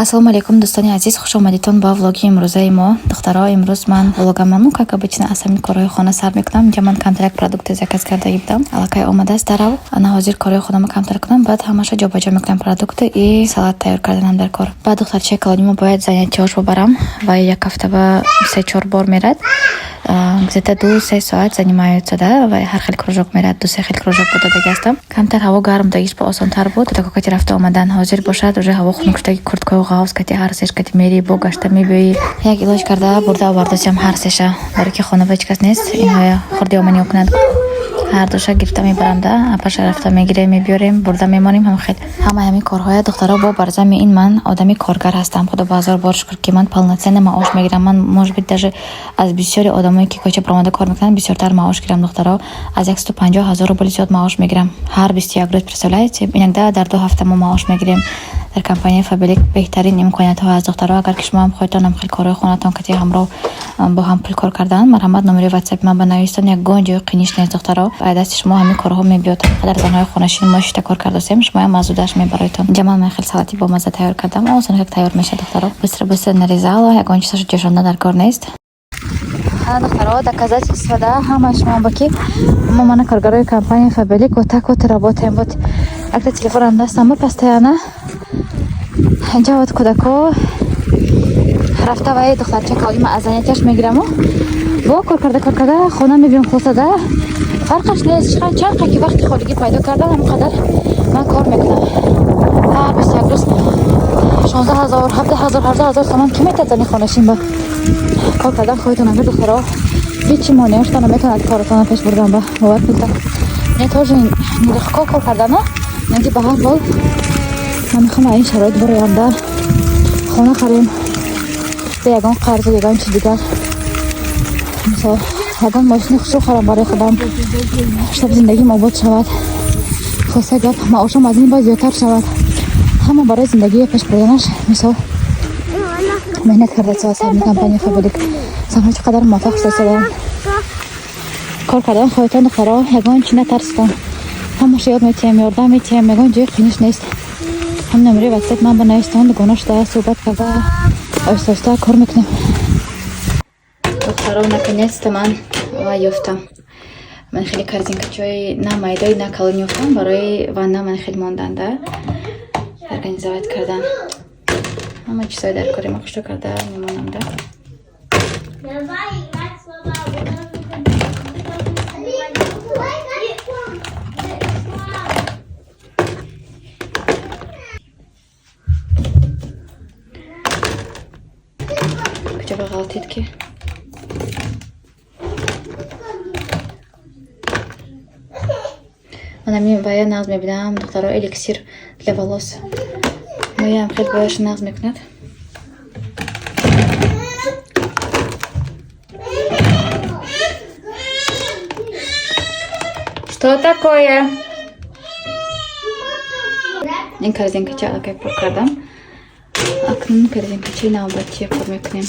Ассалому алейкум, дӯстони азиз, хуш омадитон ба влоги имрӯзаи мо. Духтаро, имрӯз ман влогаману как обычно аз ҳамин корҳои хона сар мекунам. Инҷа ман камтарак продукти заказ кардаги будам. Аллакай омадааст дарав. Ана ҳозир корҳои хонамо камтар кунам, баъд ҳамаша ҷобаҷо мекунам продукти и салат тайёр карданам дар кор. Баъд духтарчаи калонимо бояд занятиёшо барам ва як ҳафта ба 3-4 бор мерад. Где-то 2-3 соат занимаются, да, ва ҳар хел кружок мерад, 2-3 хел кружок будадаги ҳастам. Камтар ҳаво гарм дагиш ба осонтар буд. Такокати рафта омадан ҳозир бошад, уже ҳаво хунуктаги курткою ғавз кати ҳар сеш кати мери бо гашта мебиёи. Як илоҷ карда бурда овардосиам ҳар сеша. Барои ки хонава ҳеҷ кас нест, инҳоя хурди омани окунад. ҳар душа гирифта мебарам, да, апаша рафта мегирем, мебиёрем, бурда мемонем ҳам хел. Ҳамаи ҳамин корҳоя духтаро бо барзами ин ман одами коргар ҳастам. Худо ба ҳазор бор шукр ки ман полноценный маош мегирам. Ман может быть даже аз бисёри одамое ки кӯча промода кор мекунанд бисёртар маош гирам духтаро. Аз 150,000 рубл зиёд маош мегирам ҳар 21 рӯз. Представляете? Иногда дар 2 ҳафта мо маош мегирем. Дар компания Фабелик беҳтарин имкониятҳо аст духтаро. Агар ки шумо ҳам хоҳедтон ҳам хел корҳои хонатон кати ҳамроҳ бо ҳам пул кор кардан, марҳамат номери ватсапи ман ба навистон ягон ҷои қиниш нест духтаро. Ай дасти шумо ҳамин корҳо мебиёд. Қадар занҳои хонашин мо шишта кор кардосем, шумо ҳам аз удаш мебароитон. Инҷа ман хел салати бо мазза тайёр кардам. Озон как тайёр мешавад духтаро. Быстро нарезала, ягон чизашо ҷӯшонда дар кор нест. Духтаро, доказать истифода ҳама шумо ба ки мо мана коргарои компания Фабелик вот так вот работаем. Вот акта телефонам дастам ба постоянно. Инҷа вот кӯдако рафта вай духтарча калонима аз занятияш мегирам. Бо кор карда хона мебиём хусада. Фарқаш нест, чанд ки вақти холигӣ пайдо кардан ҳамқадар ман кор мекунам. Ҳар 21 рӯз 16,000, 17,000 сомон ки метавонад хонашин ба кор кардан хоҳедон. Агар духтаро ҳеҷ монеаштон наметавонад коротон пеш бурдан ба бовар кунед. Не тоже нелегко кор кардана, ки ба ҳар ҳол ман мехоҳам ин шароит бороям, да, хона харем ба ягон қарзу ягон чиз дигар. Мисол ягон мошини хушрӯ харам барои худам, чтоб зиндагим обод шавад. хоса гап маошам аз ин ба зиёдтар шавад. ҳама барои зиндагии пеш бурданаш мисол меҳнат кардаи аз ҳамин компания Фабелик самҳо чӣ қадар муваффақ шудастадан. Кор кардан хоҳедтон духтаро, ягон чӣ натарситон. ҳамаша ёд метиҳем, ёрдам метиҳем, ягон ҷои қиниш нест. ҳам номери ватсап ман ба навистон дугона шуда суҳбат карда оҳиста кор мекунем. Духтаро, наконец-то ман ва ёфтам. Ман хеле корзинкачои на майдои на калон ёфтам барои ванна. Ман хеле монданда организовать кардан. ҳама чизҳои дар кори ма хушро карда мемонам, да. куҷо ба ғалтид ки манам бая нағз мебинам духтаро, эликсир для волос. Моям хел бояш нағз мекунад. Что такое? Ин корзинкача аллакай пур кардам. Акнун корзинкачаи навбатия пур мекунем.